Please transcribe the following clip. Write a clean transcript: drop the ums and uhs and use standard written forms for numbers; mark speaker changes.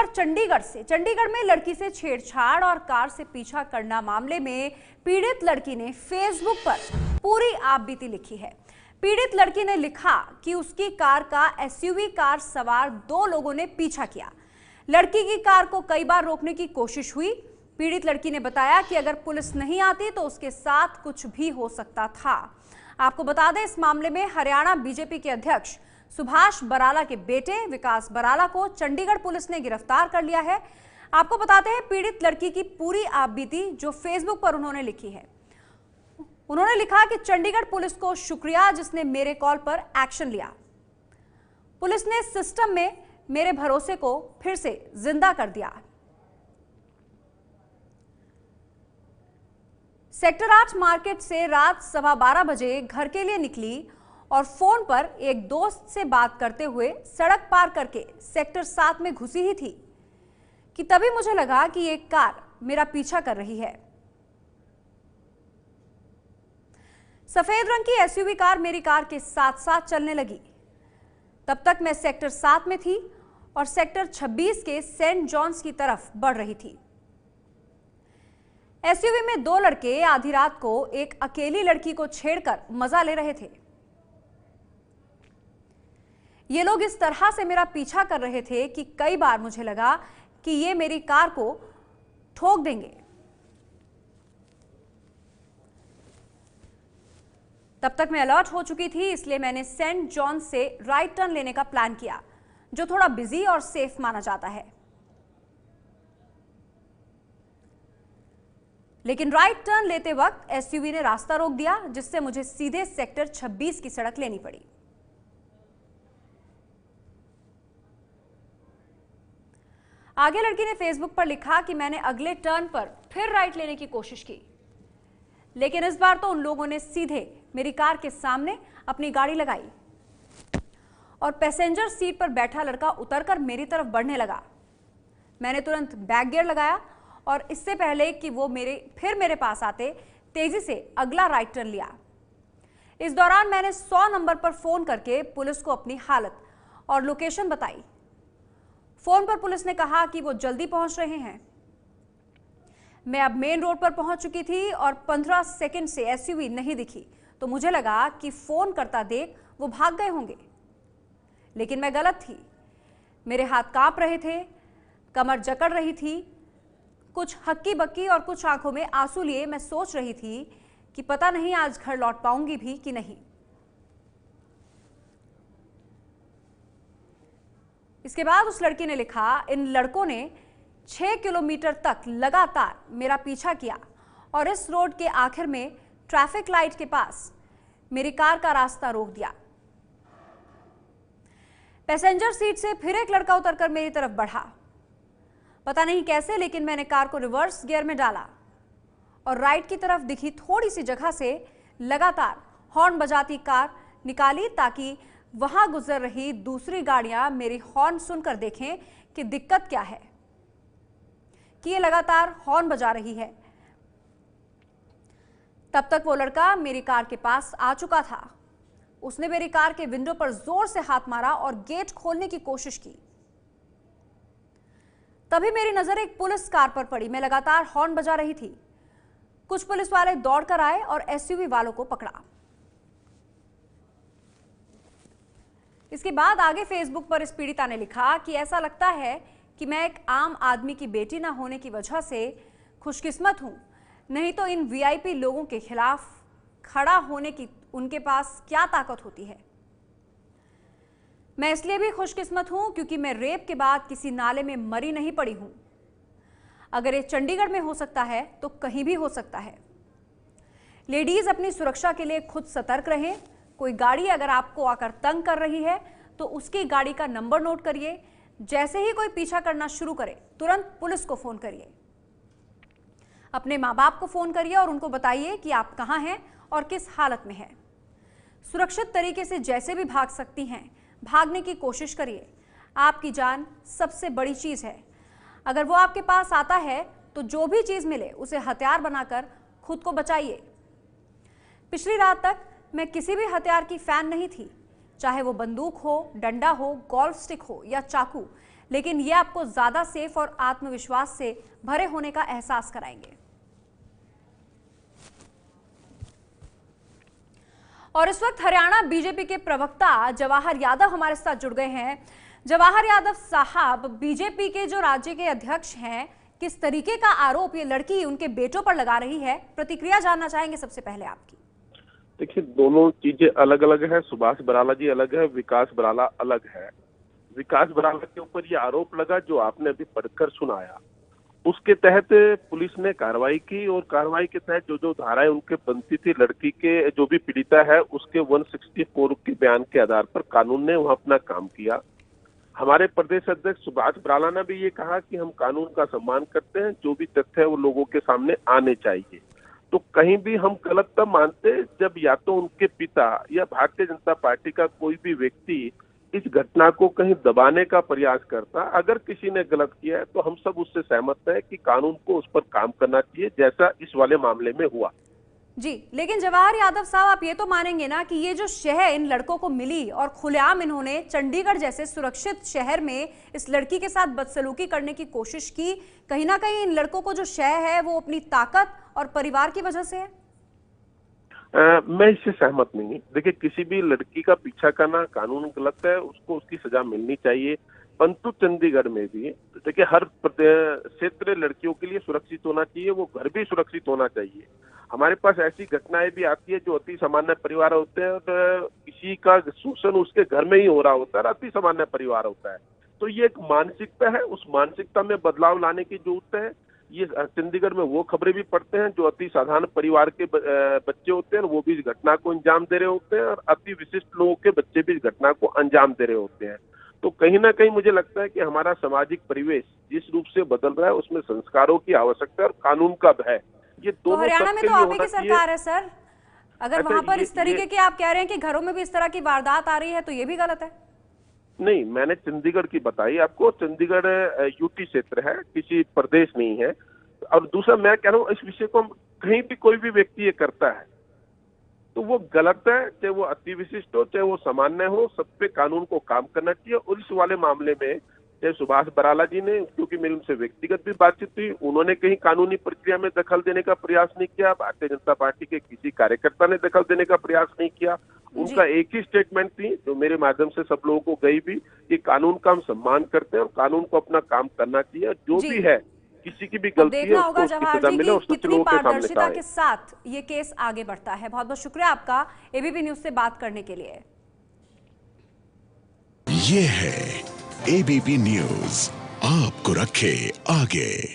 Speaker 1: खबर चंडीगढ़ से। चंडीगढ़ में लड़की से छेड़छाड़ और कार से पीछा करना मामले में पीड़ित लड़की ने फेसबुक पर पूरी आपबीती लिखी है। पीड़ित लड़की ने लिखा कि उसकी कार का एसयूवी कार सवार 2 लोगों ने पीछा किया। लड़की की कार को कई बार रोकने की कोशिश हुई। पीड़ित लड़की ने बताया कि अगर पुलिस नहीं आती तो उसके साथ कुछ भी हो सकता था। आपको बता दें, इस मामले में हरियाणा बीजेपी के अध्यक्ष सुभाष बराला के बेटे विकास बराला को चंडीगढ़ पुलिस ने गिरफ्तार कर लिया है। आपको बताते हैं पीड़ित लड़की की पूरी आपबीती जो फेसबुक पर उन्होंने लिखी है। उन्होंने लिखा कि चंडीगढ़ पुलिस को शुक्रिया जिसने मेरे कॉल पर एक्शन लिया। पुलिस ने सिस्टम में मेरे भरोसे को फिर से जिंदा कर दिया। सेक्टर 8 मार्केट से रात 12:15 बजे घर के लिए निकली और फोन पर एक दोस्त से बात करते हुए सड़क पार करके सेक्टर 7 में घुसी ही थी कि तभी मुझे लगा कि एक कार मेरा पीछा कर रही है। सफेद रंग की एसयूवी कार मेरी कार के साथ साथ चलने लगी। तब तक मैं सेक्टर 7 में थी और सेक्टर 26 के सेंट जॉन्स की तरफ बढ़ रही थी। एसयूवी में 2 लड़के आधी रात को एक अकेली लड़की को छेड़कर मजा ले रहे थे। ये लोग इस तरह से मेरा पीछा कर रहे थे कि कई बार मुझे लगा कि ये मेरी कार को ठोक देंगे। तब तक मैं अलर्ट हो चुकी थी, इसलिए मैंने सेंट जॉन से राइट टर्न लेने का प्लान किया, जो थोड़ा बिजी और सेफ माना जाता है। लेकिन राइट टर्न लेते वक्त एसयूवी ने रास्ता रोक दिया, जिससे मुझे सीधे सेक्टर 26 की सड़क लेनी पड़ी। आगे लड़की ने फेसबुक पर लिखा कि मैंने अगले टर्न पर फिर राइट लेने की कोशिश की, लेकिन इस बार तो उन लोगों ने सीधे मेरी कार के सामने अपनी गाड़ी लगाई और पैसेंजर सीट पर बैठा लड़का उतरकर मेरी तरफ बढ़ने लगा। मैंने तुरंत बैक गियर लगाया और इससे पहले कि वो मेरे पास आते, तेजी से अगला राइट टर्न लिया। इस दौरान मैंने 100 नंबर पर फोन करके पुलिस को अपनी हालत और लोकेशन बताई। फोन पर पुलिस ने कहा कि वो जल्दी पहुंच रहे हैं। मैं अब मेन रोड पर पहुंच चुकी थी और 15 सेकंड से एसयूवी नहीं दिखी, तो मुझे लगा कि फोन करता देख वो भाग गए होंगे, लेकिन मैं गलत थी। मेरे हाथ कांप रहे थे, कमर जकड़ रही थी, कुछ हक्की बक्की और कुछ आंखों में आंसू लिए मैं सोच रही थी कि पता नहीं आज घर लौट पाऊंगी भी कि नहीं। इसके बाद उस लड़की ने लिखा, इन लड़कों ने 6 किलोमीटर तक लगातार मेरा पीछा किया और इस रोड के आखिर में ट्रैफिक लाइट के पास मेरी कार का रास्ता रोक दिया। पैसेंजर सीट से फिर एक लड़का उतरकर मेरी तरफ बढ़ा। पता नहीं कैसे, लेकिन मैंने कार को रिवर्स गियर में डाला और राइट की तरफ दिखी थोड़ी सी जगह से लगातार हॉर्न बजाती कार निकाली, ताकि वहां गुजर रही दूसरी गाड़ियां मेरी हॉर्न सुनकर देखें कि दिक्कत क्या है, कि ये लगातार हॉर्न बजा रही है। तब तक वो लड़का मेरी कार के पास आ चुका था। उसने मेरी कार के विंडो पर जोर से हाथ मारा और गेट खोलने की कोशिश की। तभी मेरी नजर एक पुलिस कार पर पड़ी। मैं लगातार हॉर्न बजा रही थी। कुछ पुलिस वाले दौड़कर आए और एसयूवी वालों को पकड़ा। इसके बाद आगे फेसबुक पर इस पीड़िता ने लिखा कि ऐसा लगता है कि मैं एक आम आदमी की बेटी ना होने की वजह से खुशकिस्मत हूं, नहीं तो इन वीआईपी लोगों के खिलाफ खड़ा होने की उनके पास क्या ताकत होती है। मैं इसलिए भी खुशकिस्मत हूं क्योंकि मैं रेप के बाद किसी नाले में मरी नहीं पड़ी हूं। अगर ये चंडीगढ़ में हो सकता है तो कहीं भी हो सकता है। लेडीज अपनी सुरक्षा के लिए खुद सतर्क रहें। कोई गाड़ी अगर आपको आकर तंग कर रही है तो उसकी गाड़ी का नंबर नोट करिए। जैसे ही कोई पीछा करना शुरू करे, तुरंत पुलिस को फोन करिए। अपने माँ बाप को फोन करिए और उनको बताइए कि आप कहाँ हैं और किस हालत में हैं। सुरक्षित तरीके से जैसे भी भाग सकती हैं, भागने की कोशिश करिए। आपकी जान सबसे बड़ी चीज है। अगर वो आपके पास आता है तो जो भी चीज मिले उसे हथियार बनाकर खुद को बचाइए। पिछली रात तक मैं किसी भी हथियार की फैन नहीं थी, चाहे वो बंदूक हो, डंडा हो, गोल्फ स्टिक हो या चाकू, लेकिन ये आपको ज्यादा सेफ और आत्मविश्वास से भरे होने का एहसास कराएंगे। और इस वक्त हरियाणा बीजेपी के प्रवक्ता जवाहर यादव हमारे साथ जुड़ गए हैं। जवाहर यादव साहब, बीजेपी के जो राज्य के अध्यक्ष हैं, किस तरीके का आरोप ये लड़की उनके बेटों पर लगा रही है, प्रतिक्रिया जानना चाहेंगे सबसे पहले आपकी।
Speaker 2: देखिए, दोनों चीजें अलग अलग है। सुभाष बराला जी अलग है, विकास बराला अलग है। विकास बराला के ऊपर ये आरोप लगा जो आपने अभी पढ़कर सुनाया, उसके तहत पुलिस ने कार्रवाई की और कार्रवाई के तहत जो जो धाराएं उनके बनती थी, लड़की के जो भी पीड़िता है उसके 164 के बयान के आधार पर कानून ने वह अपना काम किया। हमारे प्रदेश अध्यक्ष सुभाष बराला ने भी ये कहा कि हम कानून का सम्मान करते हैं, जो भी तथ्य है वो लोगों के सामने आने चाहिए। तो कहीं भी हम गलत तब मानते जब या तो उनके पिता या भारतीय जनता पार्टी का कोई भी व्यक्ति इस घटना को कहीं दबाने का प्रयास करता। अगर किसी ने गलत किया है तो हम सब उससे सहमत हैं कि कानून को उस पर काम करना चाहिए, जैसा इस वाले मामले में हुआ।
Speaker 1: जी, लेकिन जवाहर यादव साहब, आप ये तो मानेंगे ना कि ये जो शह इन लड़कों को मिली और खुलेआम इन्होंने चंडीगढ़ जैसे सुरक्षित शहर में इस लड़की के साथ बदसलूकी करने की कोशिश की, कहीं ना कहीं इन लड़कों को जो शह है वो अपनी ताकत और परिवार की वजह से है?
Speaker 2: मैं इससे सहमत नहीं। देखिए, किसी भी लड़की का पीछा करना कानून गलत है, उसको उसकी सजा मिलनी चाहिए। परंतु चंडीगढ़ में भी देखिए, हर क्षेत्र लड़कियों के लिए सुरक्षित होना चाहिए, वो घर भी सुरक्षित होना चाहिए। हमारे पास ऐसी घटनाएं भी आती है जो अति सामान्य परिवार होते हैं और किसी का शोषण उसके घर में ही हो रहा होता है, अति सामान्य परिवार होता है। तो ये एक मानसिकता है, उस मानसिकता में बदलाव लाने की जरूरत है। ये चंडीगढ़ में वो खबरें भी पढ़ते हैं जो अति साधारण परिवार के बच्चे होते हैं और वो भी इस घटना को अंजाम दे रहे होते हैं, और अति विशिष्ट लोगों के बच्चे भी इस घटना को अंजाम दे रहे होते हैं। तो कहीं ना कहीं मुझे लगता है कि हमारा सामाजिक परिवेश जिस रूप से बदल रहा है उसमें संस्कारों की आवश्यकता है और कानून का भय, ये दोनों
Speaker 1: तो हरियाणा में तो आप ही की सरकार है सर, अगर वहां पर इस तरीके की आप कह रहे हैं कि घरों में भी इस तरह की वारदात आ रही है तो ये भी गलत है।
Speaker 2: नहीं, मैंने चंडीगढ़ की बताई आपको। चंडीगढ़ यूटी क्षेत्र है, किसी प्रदेश नहीं है। और दूसरा मैं कह रहा हूँ, इस विषय को कहीं भी कोई भी व्यक्ति ये करता है तो वो गलत है, चाहे वो अति विशिष्ट हो चाहे वो सामान्य हो, सब पे कानून को काम करना चाहिए। और इस वाले मामले में चाहे सुभाष बराला जी ने, क्योंकि मेरी उनसे व्यक्तिगत भी बातचीत हुई, उन्होंने कहीं कानूनी प्रक्रिया में दखल देने का प्रयास नहीं किया। भारतीय जनता पार्टी के किसी कार्यकर्ता ने दखल देने का प्रयास नहीं किया। उनका एक ही स्टेटमेंट थी जो मेरे माध्यम से सब लोगों को गई भी, कि कानून का हम सम्मान करते हैं और कानून को अपना काम करना चाहिए। जो भी है, किसी की भी गलती है उसको उसकी सजा मिले और सच लोगों के सामने
Speaker 1: पारदर्शिता के साथ ये केस आगे बढ़ता है। बहुत बहुत शुक्रिया आपका एबीपी न्यूज से बात करने के लिए।
Speaker 3: ये है एबीपी न्यूज, आपको रखे आगे।